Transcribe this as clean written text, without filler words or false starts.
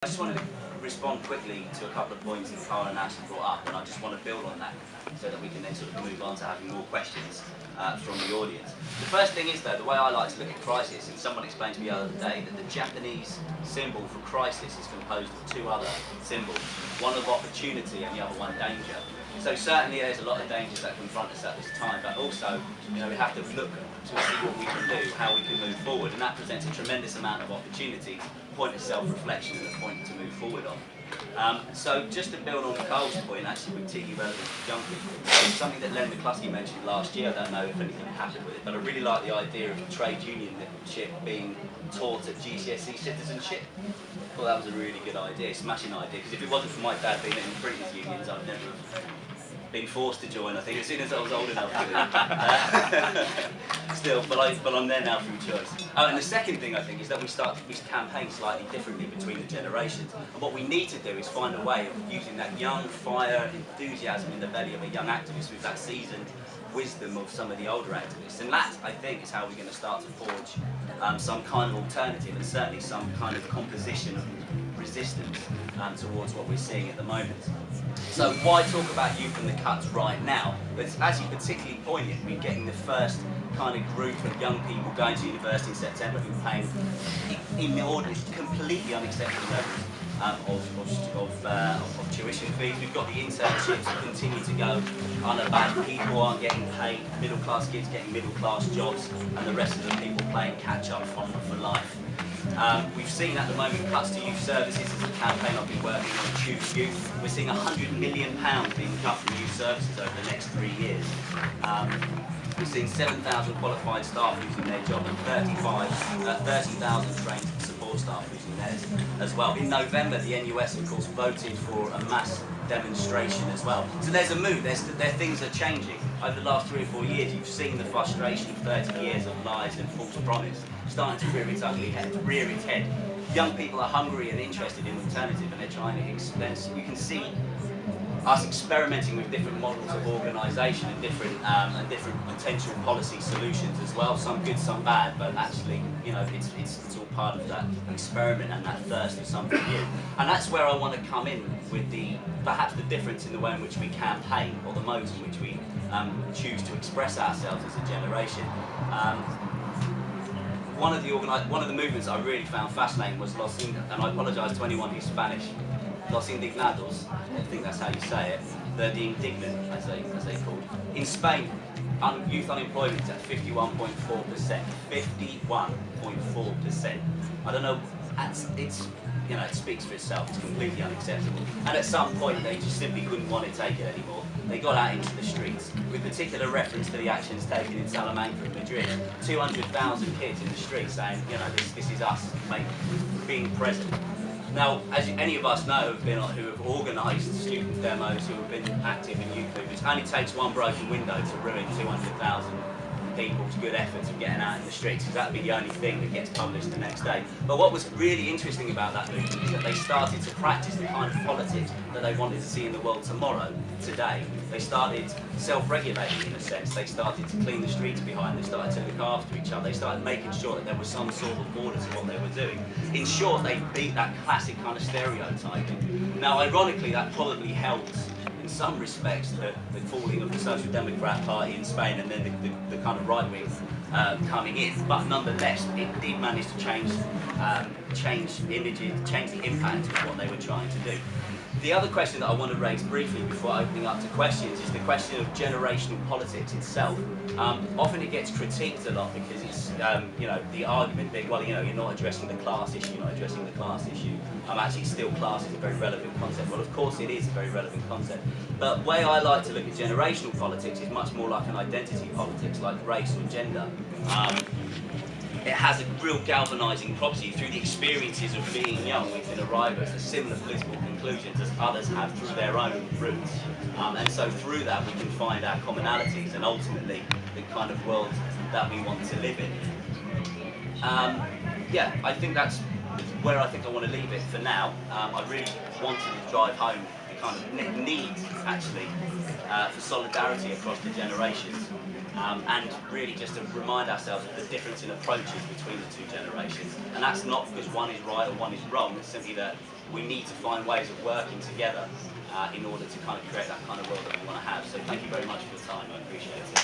I just wanted to respond quickly to a couple of points that Cara and Ashley brought up, and I just want to build on that so that we can then sort of move on to having more questions from the audience. The first thing is, though, the way I like to look at crisis, and someone explained to me the other day that the Japanese symbol for crisis is composed of two other symbols, one of opportunity and the other one danger. So certainly there's a lot of dangers that confront us at this time, but also, we have to look to see what we can do, how we can move forward, and that presents a tremendous amount of opportunity, a point of self-reflection and a point to move forward on. So just to build on Carl's point, actually particularly relevant to young people, something that Len McCluskey mentioned last year. I don't know if anything happened with it, but I really like the idea of trade unionship being taught at GCSE citizenship. I thought that was a really good idea, smashing idea, because if it wasn't for my dad being in the printers unions, I'd never have been forced to join, I think, as soon as I was old enough to do. Still, but I'm there now through choice. And the second thing, I think, is that we campaign slightly differently between the generations. And what we need to do is find a way of using that young fire, enthusiasm in the belly of a young activist with that seasoned wisdom of some of the older activists. And that, I think, is how we're going to start to forge some kind of alternative and certainly some kind of composition of resistance towards what we're seeing at the moment. So why talk about youth and the cuts right now? But it's actually particularly poignant. We're getting the first kind of group of young people going to university in September who are paying completely unacceptable levels of tuition fees. We've got the internships that continue to go unabated. People aren't getting paid, middle class kids getting middle class jobs, and the rest of the people playing catch up for life. We've seen at the moment cuts to youth services. As a campaign I've been working on, Choose Youth. We're seeing £100 million being cut from youth services over the next 3 years. We're seeing 7,000 qualified staff losing their job and 30,000 trained support staff losing theirs as well. In November, the NUS, of course, voted for a mass demonstration as well. So there's a move, things are changing. Over the last 3 or 4 years, you've seen the frustration of 30 years of lies and false promise starting to rear its head. Young people are hungry and interested in alternative, and they're trying to expense. You can see us experimenting with different models of organisation and different potential policy solutions as well. Some good, some bad, but actually, it's all part of that experiment and that thirst for something new. And that's where I want to come in with perhaps the difference in the way in which we campaign, or the modes in which we choose to express ourselves as a generation. One of the movements I really found fascinating was and I apologise to anyone who's Spanish, Los Indignados, I think that's how you say it, the indignant, as they called. In Spain, youth unemployment is at 51.4%. 51.4%. I don't know, it speaks for itself, it's completely unacceptable. And at some point they just simply couldn't want to take it anymore. They got out into the streets, with particular reference to the actions taken in Salamanca and Madrid. 200,000 kids in the streets saying, this is us, being present. Now, as any of us know who have organised student demos, who have been active in youth movements, it only takes one broken window to ruin 200,000 people's good efforts of getting out in the streets, because that would be the only thing that gets published the next day. But what was really interesting about that movement is that they started to practice the kind of politics that they wanted to see in the world tomorrow, today. They started self-regulating in a sense. They started to clean the streets behind. They started to look after each other. They started making sure that there was some sort of order to what they were doing. In short, they beat that classic kind of stereotyping. Now, ironically, that probably helped in some respects the falling of the Social Democrat Party in Spain, and then the kind of right wing coming in. But nonetheless, it did manage to change images, change the impact of what they were trying to do. The other question that I want to raise briefly before opening up to questions is the question of generational politics itself. Often it gets critiqued a lot because it's, the argument being, well, you're not addressing the class issue, you're not addressing the class issue. Actually, still, class is a very relevant concept. Well, of course it is a very relevant concept. But the way I like to look at generational politics is much more like an identity politics, like race or gender. It has a real galvanising property. Through the experiences of being young, we can arrive at similar political conclusions as others have through their own roots. And so through that we can find our commonalities and ultimately the kind of world that we want to live in. Yeah, I think that's where I want to leave it for now. I really wanted to drive home the kind of need, actually, for solidarity across the generations. and really just to remind ourselves of the difference in approaches between the two generations. And that's not because one is right or one is wrong, it's simply that we need to find ways of working together in order to kind of create that kind of world that we want to have. So thank you very much for your time, I appreciate it.